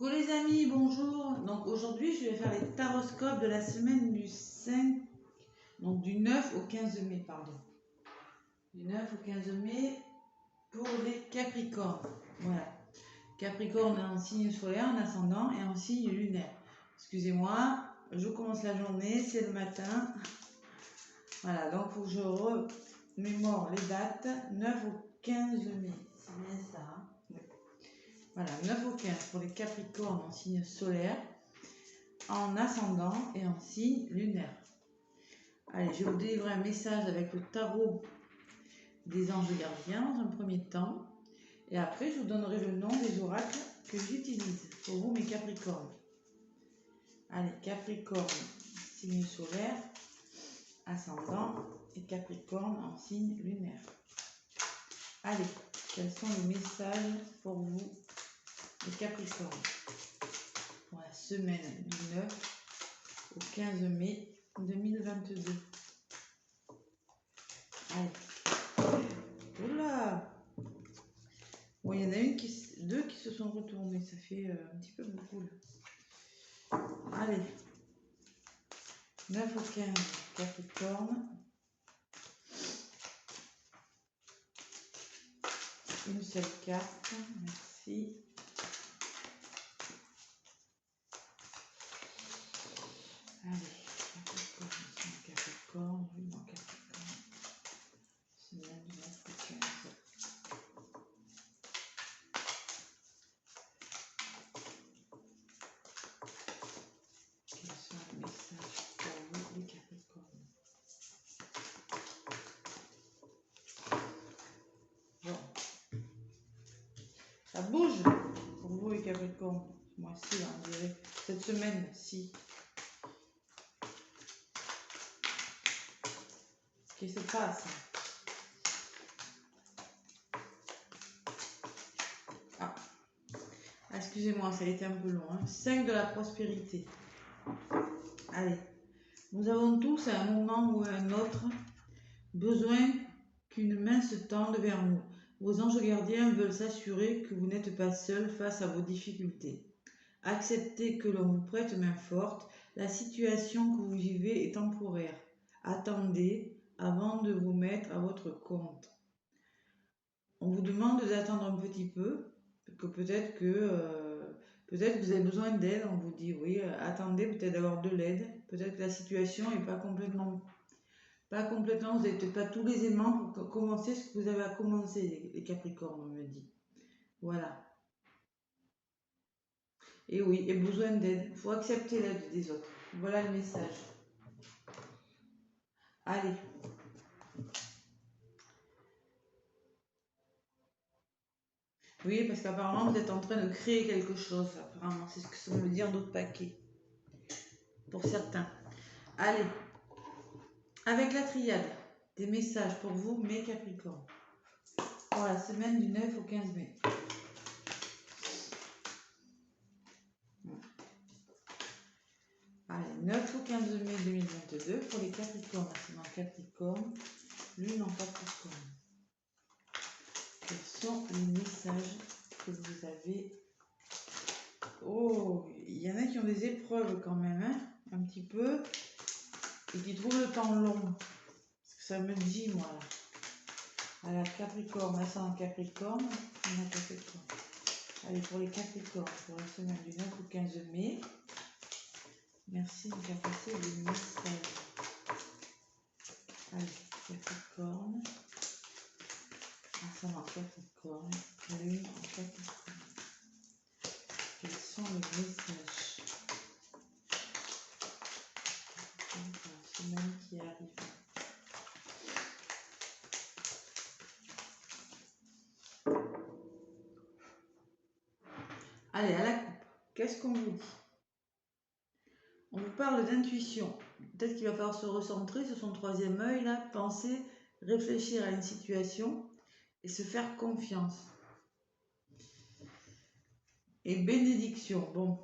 Coucou les amis, bonjour. Donc aujourd'hui je vais faire les taroscopes de la semaine du 5, donc du 9 au 15 mai, pardon. Du 9 au 15 mai pour les Capricornes. Voilà. Capricorne en signe solaire, en ascendant et en signe lunaire. Excusez-moi, je commence la journée, c'est le matin. Voilà, donc il faut que je remémore les dates. 9 au 15 mai, c'est bien ça. Hein. Voilà, 9 au 15 pour les Capricornes en signe solaire, en ascendant et en signe lunaire. Allez, je vais vous délivrer un message avec le tarot des anges gardiens dans un premier temps. Et après, je vous donnerai le nom des oracles que j'utilise pour vous, mes Capricornes. Allez, Capricorne, signe solaire, ascendant et Capricorne en signe lunaire. Allez, quels sont les messages pour vous, les Capricornes, pour la semaine du 9 au 15 mai 2022. Allez. Oula! Bon, il y en a deux qui se sont retournés, ça fait un petit peu beaucoup là. Allez. 9 au 15, Capricorne. Une seule carte, merci. Allez, Capricorne, oui, non, Capricorne. Semaine du 9 au 15. Quels sont les messages pour vous, les Capricornes? Bon. Ça bouge pour vous, les Capricornes. Moi, si, on dirait. Cette semaine, si. Qu'est-ce qui se passe? Ah, excusez-moi, ça a été un peu long. Hein. 5 de la prospérité. Allez, nous avons tous à un moment ou à un autre besoin qu'une main se tende vers nous. Vos anges gardiens veulent s'assurer que vous n'êtes pas seul face à vos difficultés. Acceptez que l'on vous prête main forte. La situation que vous vivez est temporaire. Attendez avant de vous mettre à votre compte. On vous demande d'attendre un petit peu, que peut-être que vous avez besoin d'aide. On vous dit oui, attendez peut-être d'avoir de l'aide. Peut-être que la situation n'est pas complètement, vous n'avez peut-être pas tous les aimants pour commencer ce que vous avez à commencer, les Capricornes, on me dit. Voilà. Et oui, et besoin d'aide. Il faut accepter l'aide des autres. Voilà le message. Allez. Oui, parce qu'apparemment, vous êtes en train de créer quelque chose. Apparemment, c'est ce que ça veut dire d'autres paquets. Pour certains. Allez. Avec la triade, des messages pour vous, mes Capricornes. Pour la semaine du 9 au 15 mai. Allez, 9 au 15 mai 2022 pour les Capricornes. Ascendant Capricorne, lune en Capricorne. Quels sont les messages que vous avez? Oh, il y en a qui ont des épreuves quand même, hein, un petit peu, et qui trouvent le temps long. Parce que ça me dit, moi, là. Voilà, Capricorne, ascendant Capricorne, on a Capricorne. Allez, pour les Capricornes, pour la semaine du 9 au 15 mai. Merci de faire passer les messages. Allez, Capricorne, ascendant Capricorne, lune en Capricorne. Quels sont les messages pour la semaine qui arrive? Allez, à la coupe, qu'est-ce qu'on vous dit? On vous parle d'intuition. Peut-être qu'il va falloir se recentrer sur son troisième œil, là, penser, réfléchir à une situation et se faire confiance. Et bénédiction. Bon,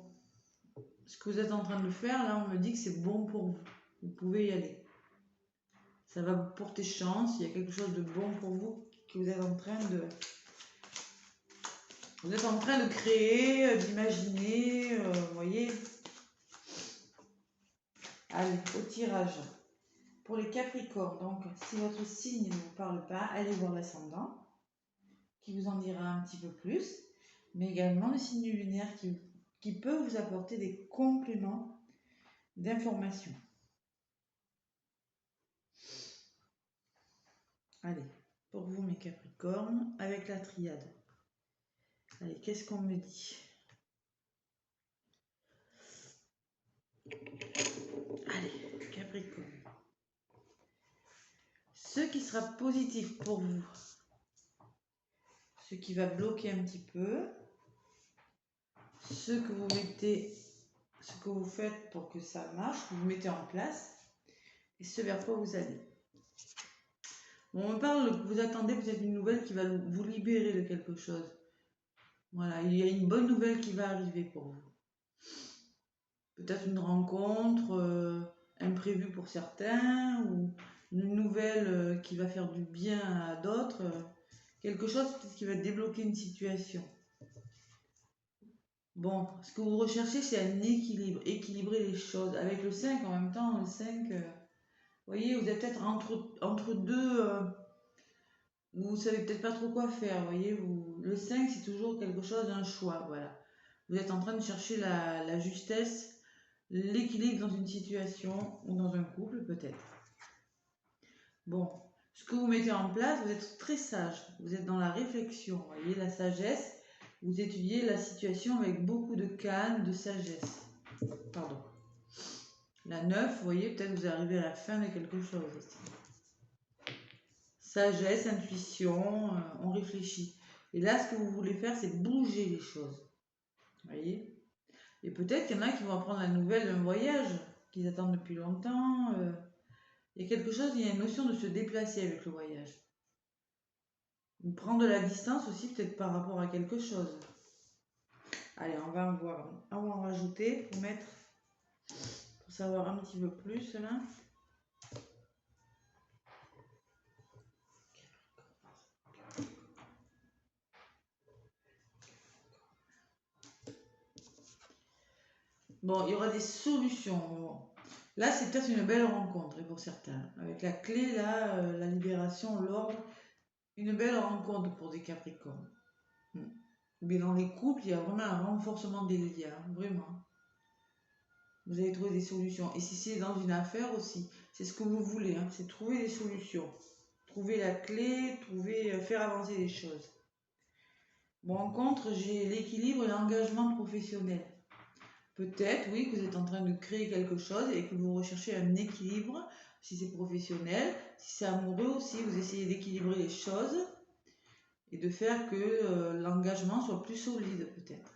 ce que vous êtes en train de faire, là, on me dit que c'est bon pour vous. Vous pouvez y aller. Ça va vous porter chance. Il y a quelque chose de bon pour vous que vous êtes en train de... Vous êtes en train de créer, d'imaginer, allez, au tirage. Pour les Capricornes, donc si votre signe ne vous parle pas, allez voir l'ascendant, qui vous en dira un petit peu plus, mais également le signe lunaire qui peut vous apporter des compléments d'informations. Allez, pour vous mes Capricornes, avec la triade. Allez, qu'est-ce qu'on me dit? Allez, Capricorne. Ce qui sera positif pour vous, ce qui va bloquer un petit peu, ce que vous mettez, ce que vous faites pour que ça marche, vous mettez en place, et ce vers quoi vous allez. Bon, on me parle que vous attendez peut-être une nouvelle qui va vous libérer de quelque chose. Voilà, il y a une bonne nouvelle qui va arriver pour vous. Peut-être une rencontre imprévue pour certains, ou une nouvelle qui va faire du bien à d'autres. Quelque chose peut-être qui va débloquer une situation. Bon, ce que vous recherchez, c'est un équilibre, équilibrer les choses. Avec le 5, en même temps, le 5, vous voyez, vous êtes peut-être entre deux, vous savez peut-être pas trop quoi faire, vous voyez, le 5, c'est toujours quelque chose, un choix, voilà. Vous êtes en train de chercher la justesse, l'équilibre dans une situation ou dans un couple, peut-être. Bon, ce que vous mettez en place, vous êtes très sage, vous êtes dans la réflexion, vous voyez, la sagesse. Vous étudiez la situation avec beaucoup de calme, de sagesse. Pardon. La 9, vous voyez, peut-être vous arrivez à la fin de quelque chose aussi. Sagesse, intuition, on réfléchit. Et là, ce que vous voulez faire, c'est bouger les choses. Vous voyez? Et peut-être qu'il y en a qui vont apprendre la nouvelle d'un voyage qu'ils attendent depuis longtemps. Il y a quelque chose, il y a une notion de se déplacer avec le voyage. Ou prendre de la distance aussi, peut-être par rapport à quelque chose. Allez, on va en rajouter pour mettre, pour savoir un petit peu plus là. Bon, il y aura des solutions. Bon. Là, c'est peut-être une belle rencontre pour certains. Avec la clé, là, la libération, l'ordre, une belle rencontre pour des Capricornes. Mais dans les couples, il y a vraiment un renforcement des liens, vraiment. Vous allez trouver des solutions. Et si c'est dans une affaire aussi, c'est ce que vous voulez, hein, c'est trouver des solutions. Trouver la clé, faire avancer les choses. Bon, en contre, j'ai l'équilibre et l'engagement professionnel. Peut-être, oui, que vous êtes en train de créer quelque chose et que vous recherchez un équilibre, si c'est professionnel, si c'est amoureux aussi, vous essayez d'équilibrer les choses et de faire que l'engagement soit plus solide peut-être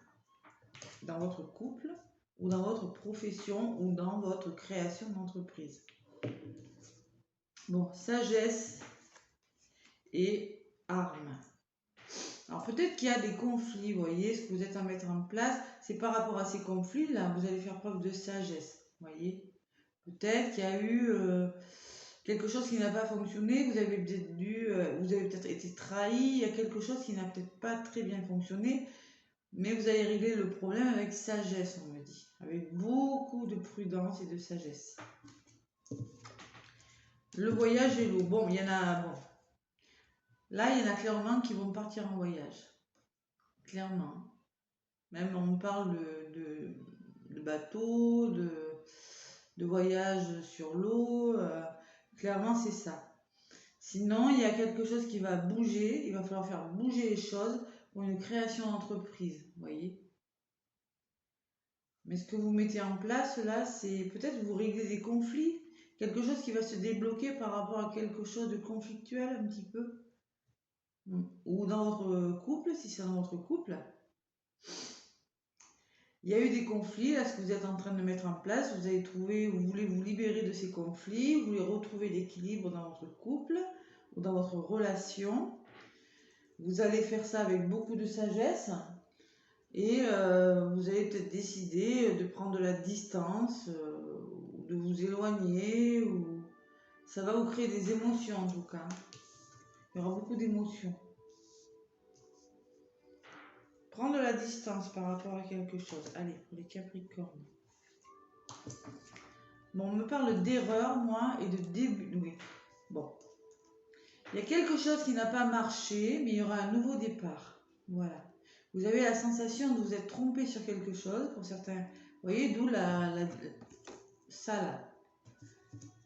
dans votre couple ou dans votre profession ou dans votre création d'entreprise. Bon, sagesse et armes. Alors peut-être qu'il y a des conflits, vous voyez, ce que vous êtes à mettre en place, c'est par rapport à ces conflits-là, vous allez faire preuve de sagesse, vous voyez. Peut-être qu'il y a eu quelque chose qui n'a pas fonctionné, vous avez peut-être été trahi, il y a quelque chose qui n'a peut-être pas très bien fonctionné, mais vous allez régler le problème avec sagesse, on me dit, avec beaucoup de prudence et de sagesse. Le voyage et l'eau, bon, il y en a, bon. Là, il y en a clairement qui vont partir en voyage. Clairement. Même on parle de bateau, de voyage sur l'eau. Clairement, c'est ça. Sinon, il y a quelque chose qui va bouger. Il va falloir faire bouger les choses pour une création d'entreprise. Vous voyez? Mais ce que vous mettez en place là, c'est peut-être vous réglez des conflits. Quelque chose qui va se débloquer par rapport à quelque chose de conflictuel un petit peu. Ou dans votre couple, si c'est dans votre couple. Il y a eu des conflits, là, ce que vous êtes en train de mettre en place, vous voulez vous libérer de ces conflits, vous voulez retrouver l'équilibre dans votre couple ou dans votre relation. Vous allez faire ça avec beaucoup de sagesse et vous allez peut-être décider de prendre de la distance, ou de vous éloigner, ou ça va vous créer des émotions en tout cas. Il y aura beaucoup d'émotions. Prendre de la distance par rapport à quelque chose. Allez, pour les Capricornes. Bon, on me parle d'erreur, moi, et de début. Oui. Bon. Il y a quelque chose qui n'a pas marché, mais il y aura un nouveau départ. Voilà. Vous avez la sensation de vous être trompé sur quelque chose, pour certains. Vous voyez, d'où ça là.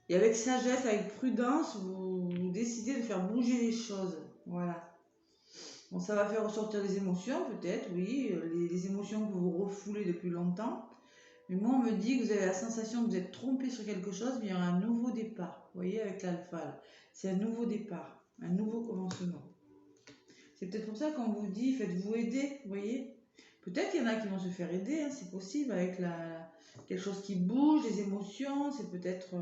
Et avec sagesse, avec prudence, vous décidez de faire bouger les choses. Voilà. Bon, ça va faire ressortir les émotions, peut-être, oui, les émotions que vous refoulez depuis longtemps. Mais moi, on me dit que vous avez la sensation de vous être trompé sur quelque chose, mais il y aura un nouveau départ. Vous voyez, avec l'alpha, là. C'est un nouveau départ, un nouveau commencement. C'est peut-être pour ça qu'on vous dit, faites-vous aider, vous voyez. Peut-être qu'il y en a qui vont se faire aider, hein, c'est possible, avec quelque chose qui bouge, les émotions, c'est peut-être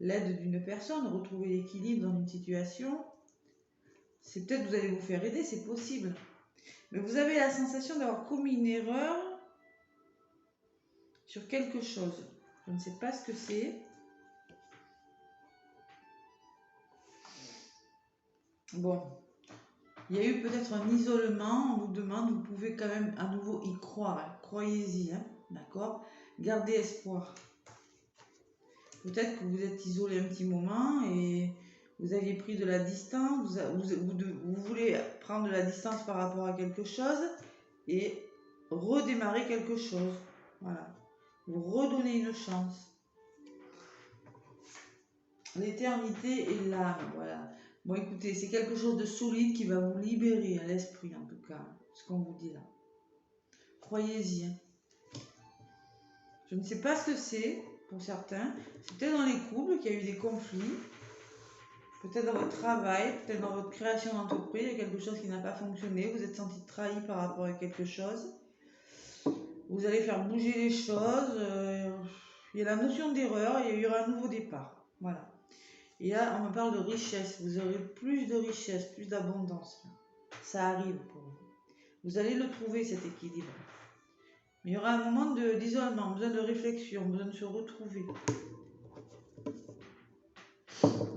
l'aide d'une personne, retrouver l'équilibre dans une situation. C'est peut-être que vous allez vous faire aider, c'est possible. Mais vous avez la sensation d'avoir commis une erreur sur quelque chose. Je ne sais pas ce que c'est. Bon, il y a eu peut-être un isolement, on vous demande, vous pouvez quand même à nouveau y croire, hein. Croyez-y, hein, d'accord? Gardez espoir. Peut-être que vous êtes isolé un petit moment et vous aviez pris de la distance, vous voulez prendre de la distance par rapport à quelque chose et redémarrer quelque chose. Voilà. Vous redonnez une chance. L'éternité est là, voilà. Bon, écoutez, c'est quelque chose de solide qui va vous libérer à l'esprit, en tout cas, ce qu'on vous dit là. Croyez-y. Hein. Je ne sais pas ce que c'est, pour certains. C'est peut-être dans les couples qu'il y a eu des conflits. Peut-être dans votre travail, peut-être dans votre création d'entreprise, il y a quelque chose qui n'a pas fonctionné. Vous êtes senti trahi par rapport à quelque chose. Vous allez faire bouger les choses. Il y a la notion d'erreur et il y aura un nouveau départ. Voilà. Et là, on me parle de richesse. Vous aurez plus de richesse, plus d'abondance. Ça arrive pour vous. Vous allez le trouver, cet équilibre. Mais il y aura un moment d'isolement, besoin de réflexion, besoin de se retrouver.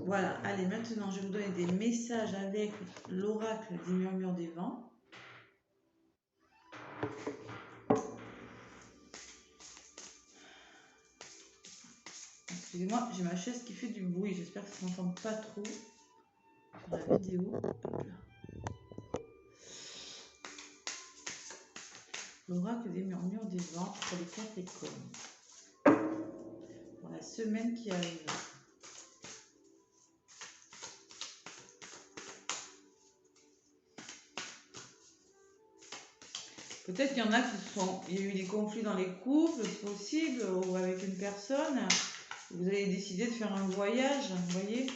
Voilà, allez, maintenant, je vais vous donner des messages avec l'oracle des murmures des vents. Excusez-moi, j'ai ma chaise qui fait du bruit. J'espère que ça ne s'entend pas trop sur la vidéo. L'oracle des murmures des vents pour les Capricornes. Pour la semaine qui arrive. Peut-être qu'il y en a il y a eu des conflits dans les couples, c'est possible, ou avec une personne. Vous avez décidé de faire un voyage, vous voyez,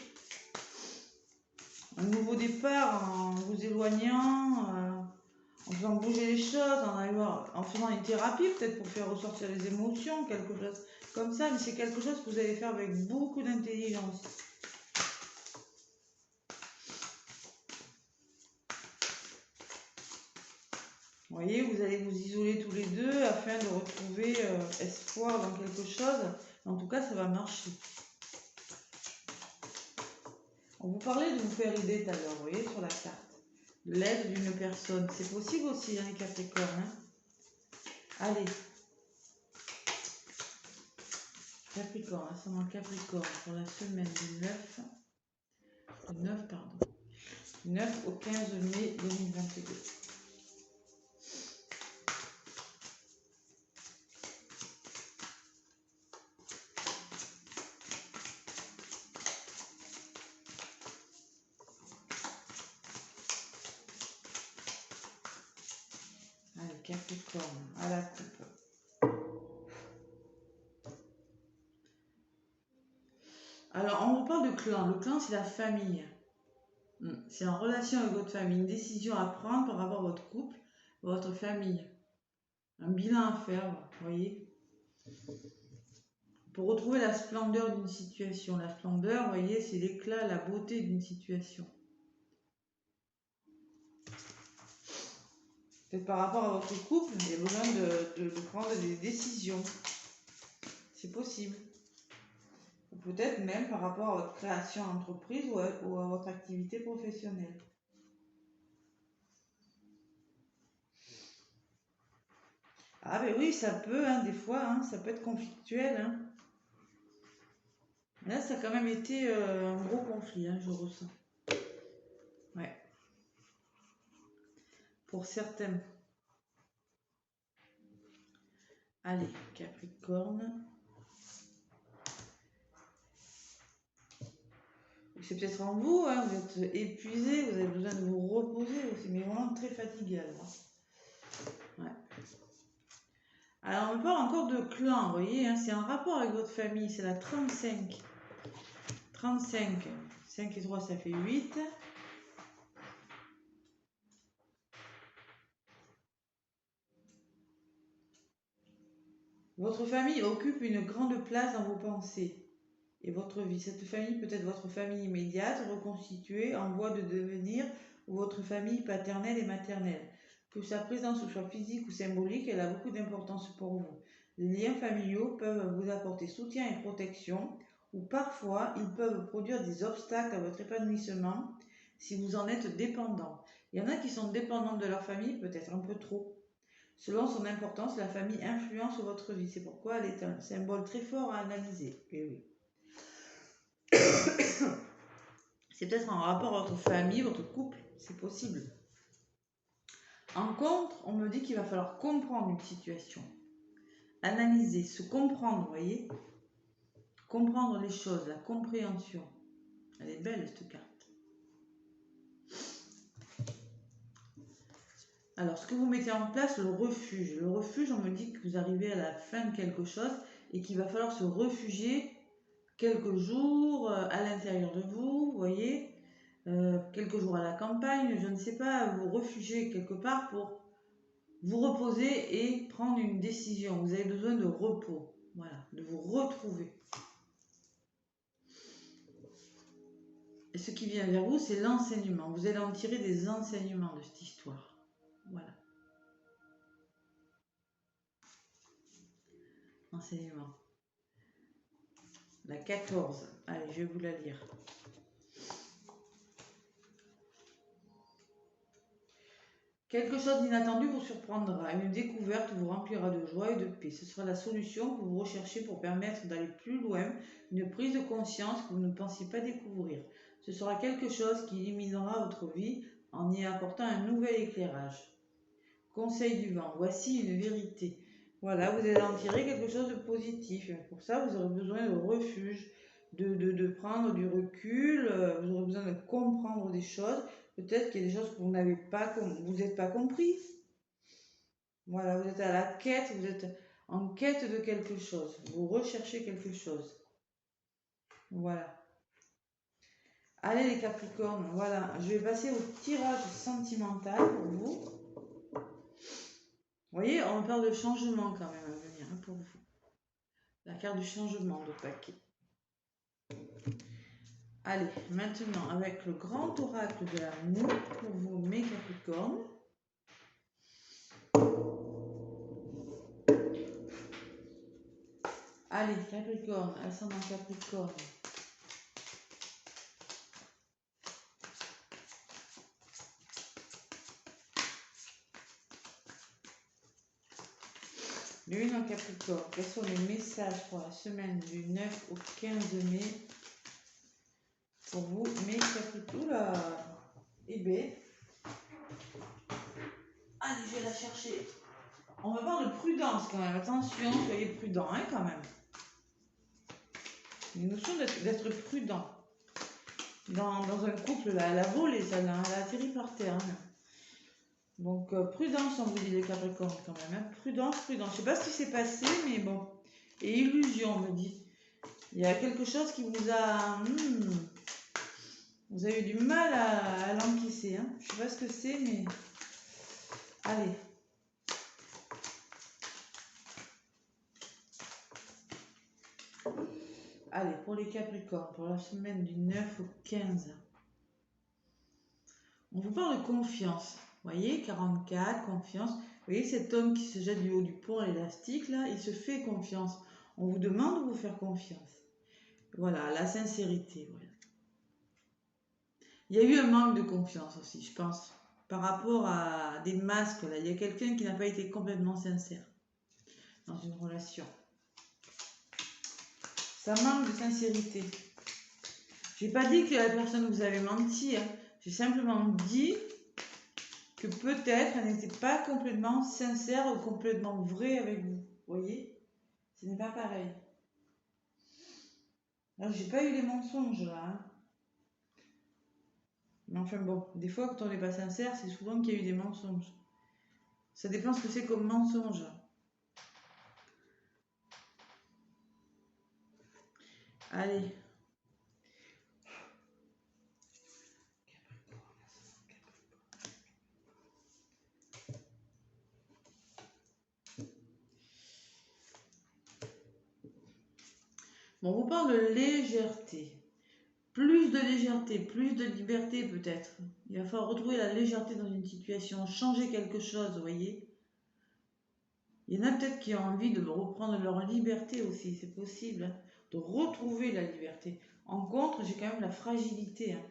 un nouveau départ en vous éloignant, en faisant bouger les choses, en faisant une thérapie peut-être pour faire ressortir les émotions, quelque chose comme ça, mais c'est quelque chose que vous allez faire avec beaucoup d'intelligence. Vous voyez, vous allez vous isoler tous les deux afin de retrouver espoir dans quelque chose. En tout cas, ça va marcher. On vous parlait de vous faire aider tout à l'heure, vous voyez, sur la carte. De l'aide d'une personne. C'est possible aussi, hein, les Capricornes. Hein. Allez. Capricorne, ascendant Capricorne, pour la semaine du 9 au 15 mai 2022. Allez, Capricorne, à la coupe. Alors, on vous parle de clan. Le clan, c'est la famille. C'est en relation avec votre famille. Une décision à prendre par rapport à votre couple, votre famille. Un bilan à faire, vous voyez. Pour retrouver la splendeur d'une situation. La splendeur, vous voyez, c'est l'éclat, la beauté d'une situation. Peut-être par rapport à votre couple, il y a besoin de prendre des décisions. C'est possible. Ou peut-être même par rapport à votre création d'entreprise ou à votre activité professionnelle. Ah ben oui, ça peut, hein, des fois, hein, ça peut être conflictuel. Hein. Là, ça a quand même été un gros conflit, hein, je ressens. Ouais. Pour certains. Allez, Capricorne. C'est peut-être en vous, hein, vous êtes épuisé, vous avez besoin de vous reposer aussi, mais vraiment très fatigué alors. Ouais. Alors on parle encore de clan, vous voyez, hein, c'est en rapport avec votre famille, c'est la 35. 35, 5 et 3 ça fait 8. Votre famille occupe une grande place dans vos pensées et votre vie. Cette famille peut être votre famille immédiate, reconstituée, en voie de devenir, ou votre famille paternelle et maternelle. Que sa présence soit physique ou symbolique, elle a beaucoup d'importance pour vous. Les liens familiaux peuvent vous apporter soutien et protection, ou parfois ils peuvent produire des obstacles à votre épanouissement si vous en êtes dépendant. Il y en a qui sont dépendants de leur famille, peut-être un peu trop. Selon son importance, la famille influence votre vie. C'est pourquoi elle est un symbole très fort à analyser. Et oui. C'est peut-être en rapport à votre famille, votre couple, c'est possible. En contre, on me dit qu'il va falloir comprendre une situation. Analyser, se comprendre, vous voyez. Comprendre les choses, la compréhension. Elle est belle, cette carte. Alors, ce que vous mettez en place, le refuge. Le refuge, on me dit que vous arrivez à la fin de quelque chose et qu'il va falloir se réfugier quelques jours à l'intérieur de vous, vous voyez. Quelques jours à la campagne, je ne sais pas, vous réfugier quelque part pour vous reposer et prendre une décision. Vous avez besoin de repos, voilà, de vous retrouver. Et ce qui vient vers vous, c'est l'enseignement. Vous allez en tirer des enseignements de cette histoire. Voilà. Enseignement. La 14. Allez, je vais vous la lire. Quelque chose d'inattendu vous surprendra, une découverte vous remplira de joie et de paix. Ce sera la solution que vous recherchez pour permettre d'aller plus loin, une prise de conscience que vous ne pensiez pas découvrir. Ce sera quelque chose qui illuminera votre vie en y apportant un nouvel éclairage. Conseil du vent, voici une vérité. Voilà, vous allez en tirer quelque chose de positif. Pour ça, vous aurez besoin de refuge, de prendre du recul, vous aurez besoin de comprendre des choses. Peut-être qu'il y a des choses que vous n'avez pas, vous n'êtes pas compris. Voilà, vous êtes à la quête, vous êtes en quête de quelque chose. Vous recherchez quelque chose. Voilà. Allez les Capricornes, voilà. Je vais passer au tirage sentimental pour vous. Vous voyez, on parle de changement quand même à venir hein, pour vous. La carte du changement de paquet. Allez, maintenant avec le grand oracle de l'amour pour vous, mes Capricornes. Allez, Capricorne, ascendant Capricorne. Lune en Capricorne, quels sont les messages pour la semaine du 9 au 15 mai pour vous, mes Capricornes? Oula, eh bien, allez, je vais la chercher. On va voir de prudence quand même, attention, soyez prudents hein, quand même. Une notion d'être prudent. Dans un couple, là, elle a volé celle-là, elle a atterri par terre. Hein. Donc, prudence, on vous dit les Capricornes quand même. Hein. Prudence, prudence. Je sais pas ce qui s'est passé, mais bon. Et illusion, on me dit. Il y a quelque chose qui vous a... vous avez eu du mal à l'encaisser. Hein. Je sais pas ce que c'est, mais... Allez. Allez, pour les Capricornes, pour la semaine du 9 au 15. On vous parle de confiance. Vous voyez, 44, confiance. Vous voyez cet homme qui se jette du haut du pont à l'élastique, là, il se fait confiance. On vous demande de vous faire confiance. Voilà, la sincérité. Voilà. Il y a eu un manque de confiance aussi, je pense, par rapport à des masques. Là. Il y a quelqu'un qui n'a pas été complètement sincère dans une relation. Ça manque de sincérité. J'ai pas dit que la personne vous avait menti. Hein. J'ai simplement dit que peut-être elle n'était pas complètement sincère ou complètement vraie avec vous. Vous voyez? Ce n'est pas pareil. Alors, j'ai pas eu les mensonges là. Hein. Mais enfin bon, des fois quand on n'est pas sincère, c'est souvent qu'il y a eu des mensonges. Ça dépend ce que c'est comme mensonge. Allez. Bon, on vous parle de légèreté. Plus de légèreté, plus de liberté peut-être. Il va falloir retrouver la légèreté dans une situation, changer quelque chose, vous voyez. Il y en a peut-être qui ont envie de reprendre leur liberté aussi, c'est possible, hein, de retrouver la liberté. En contre, j'ai quand même la fragilité. Hein.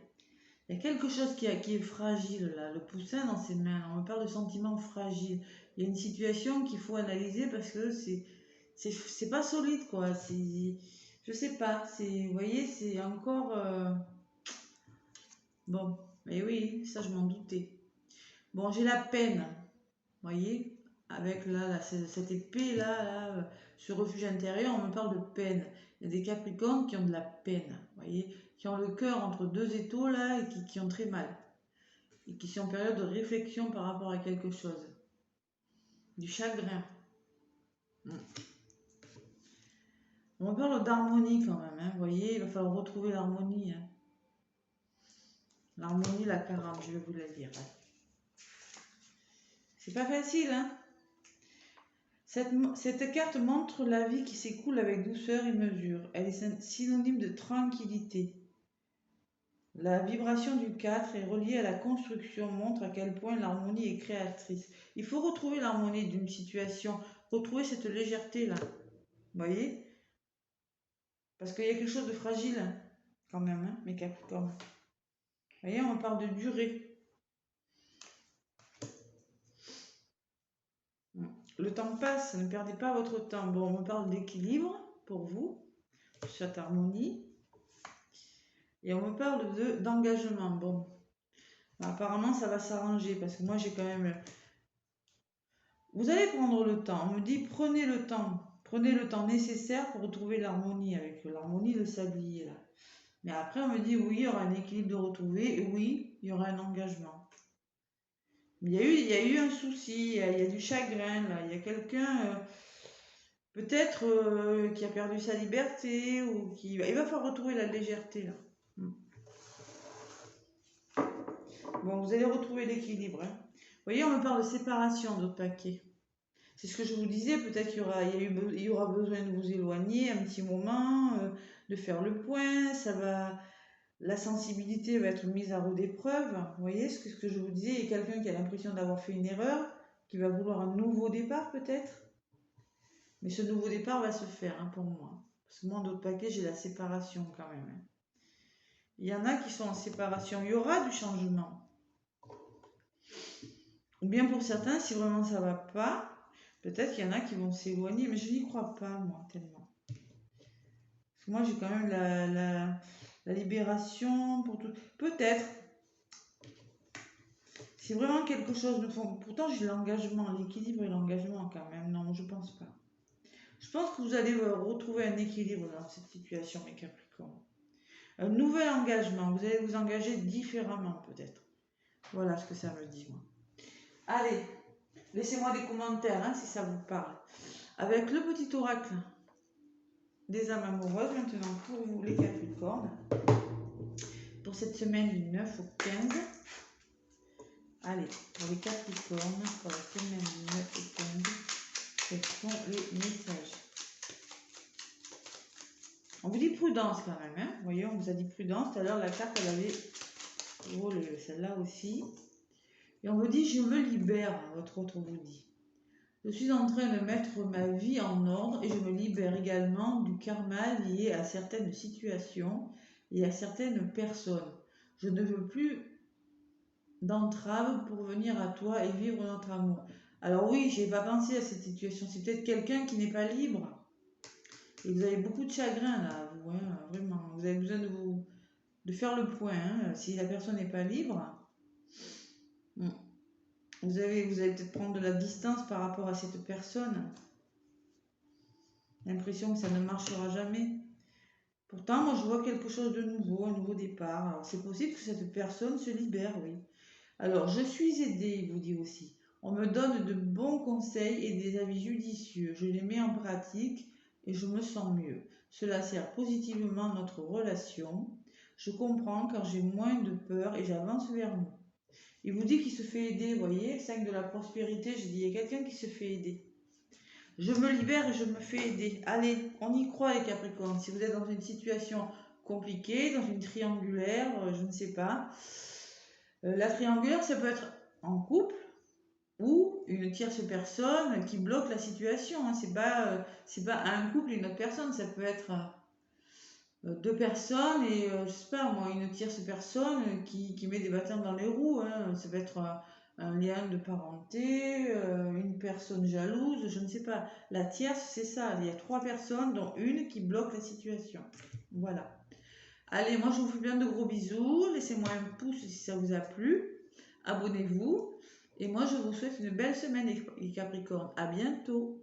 Il y a quelque chose qui est fragile là, le poussin dans ses mains. On me parle de sentiments fragiles. Il y a une situation qu'il faut analyser parce que c'est pas solide quoi. Je sais pas. Vous voyez, c'est encore bon. Mais oui, ça je m'en doutais. Bon, j'ai la peine. Vous voyez, avec là cette épée là, ce refuge intérieur, on me parle de peine. Il y a des Capricornes qui ont de la peine. Vous voyez, qui ont le cœur entre deux étaux là et qui ont très mal. Et qui sont en période de réflexion par rapport à quelque chose. Du chagrin. On parle d'harmonie quand même, hein. Vous voyez, il va falloir retrouver l'harmonie. Hein. L'harmonie, la 40, je vais vous la lire. Hein. C'est pas facile, hein. Cette carte montre la vie qui s'écoule avec douceur et mesure. Elle est synonyme de tranquillité. La vibration du 4 est reliée à la construction, montre à quel point l'harmonie est créatrice. Il faut retrouver l'harmonie d'une situation, retrouver cette légèreté-là. Vous voyez? Parce qu'il y a quelque chose de fragile, hein, quand même, hein, mes Capricornes. Vous voyez, on parle de durée. Le temps passe, ne perdez pas votre temps. Bon, on me parle d'équilibre pour vous, cette harmonie. Et on me parle d'engagement. Bon, apparemment, ça va s'arranger parce que moi, j'ai quand même... Vous allez prendre le temps. On me dit, prenez le temps. Prenez le temps nécessaire pour retrouver l'harmonie avec l'harmonie de sablier, là. Mais après, on me dit, oui, il y aura un équilibre de retrouver. Et oui, il y aura un engagement. Il y a eu un souci, il y a du chagrin, là. Il y a quelqu'un, peut-être, qui a perdu sa liberté ou qui... Il va falloir retrouver la légèreté, là. Bon, vous allez retrouver l'équilibre. Hein. Vous voyez, on me parle de séparation d'autres paquets. C'est ce que je vous disais, peut-être qu'il y aura besoin de vous éloigner un petit moment, de faire le point, la sensibilité va être mise à rude épreuve. Vous voyez ce que je vous disais, il y a quelqu'un qui a l'impression d'avoir fait une erreur, qui va vouloir un nouveau départ peut-être. Mais ce nouveau départ va se faire hein, pour moi. Parce que moi, d'autres paquets, j'ai la séparation quand même. Hein. Il y en a qui sont en séparation. Il y aura du changement. Ou bien pour certains, si vraiment ça va pas, peut-être qu'il y en a qui vont s'éloigner, mais je n'y crois pas, moi, tellement. Parce que moi, j'ai quand même la libération pour tout. Peut-être. Si vraiment quelque chose me font... Pourtant, j'ai l'engagement, l'équilibre et l'engagement quand même. Non, je pense pas. Je pense que vous allez retrouver un équilibre dans cette situation, mes Capricornes. Un nouvel engagement. Vous allez vous engager différemment, peut-être. Voilà ce que ça me dit, moi. Allez, laissez-moi des commentaires hein, si ça vous parle. Avec le petit oracle des âmes amoureuses, maintenant pour vous les Capricornes, pour cette semaine du 9 au 15. Allez, pour les Capricornes, pour la semaine du 9 au 15, quels sont les messages? On vous dit prudence quand même, hein. Vous voyez, on vous a dit prudence. Tout à l'heure, la carte, elle avait volé, celle-là aussi. Et on vous dit, je me libère, votre autre vous dit. Je suis en train de mettre ma vie en ordre et je me libère également du karma lié à certaines situations et à certaines personnes. Je ne veux plus d'entrave pour venir à toi et vivre notre amour. Alors oui, j'ai pas pensé à cette situation. C'est peut-être quelqu'un qui n'est pas libre. Et vous avez beaucoup de chagrin là, vous, hein, vraiment. Vous avez besoin de faire le point. Hein. Si la personne n'est pas libre, vous allez peut-être prendre de la distance par rapport à cette personne. L'impression que ça ne marchera jamais. Pourtant, moi, je vois quelque chose de nouveau, un nouveau départ. Alors, c'est possible que cette personne se libère, oui. Alors, je suis aidée, il vous dit aussi. On me donne de bons conseils et des avis judicieux. Je les mets en pratique et je me sens mieux. Cela sert positivement notre relation. Je comprends car j'ai moins de peur et j'avance vers nous. Il vous dit qu'il se fait aider, vous voyez, 5 de la prospérité, j'ai dit, il y a quelqu'un qui se fait aider. Je me libère et je me fais aider. Allez, on y croit les Capricornes. Si vous êtes dans une situation compliquée, dans une triangulaire, je ne sais pas. La triangulaire, ça peut être en couple ou une tierce personne qui bloque la situation. Hein. C'est pas un couple et une autre personne. Ça peut être deux personnes et je sais pas moi, une tierce personne qui met des bâtons dans les roues. Hein. Ça peut être un lien de parenté, une personne jalouse, je ne sais pas. La tierce, c'est ça. Il y a 3 personnes, dont une qui bloque la situation. Voilà. Allez, moi je vous fais plein de gros bisous. Laissez-moi un pouce si ça vous a plu. Abonnez-vous. Et moi je vous souhaite une belle semaine les Capricornes. À bientôt.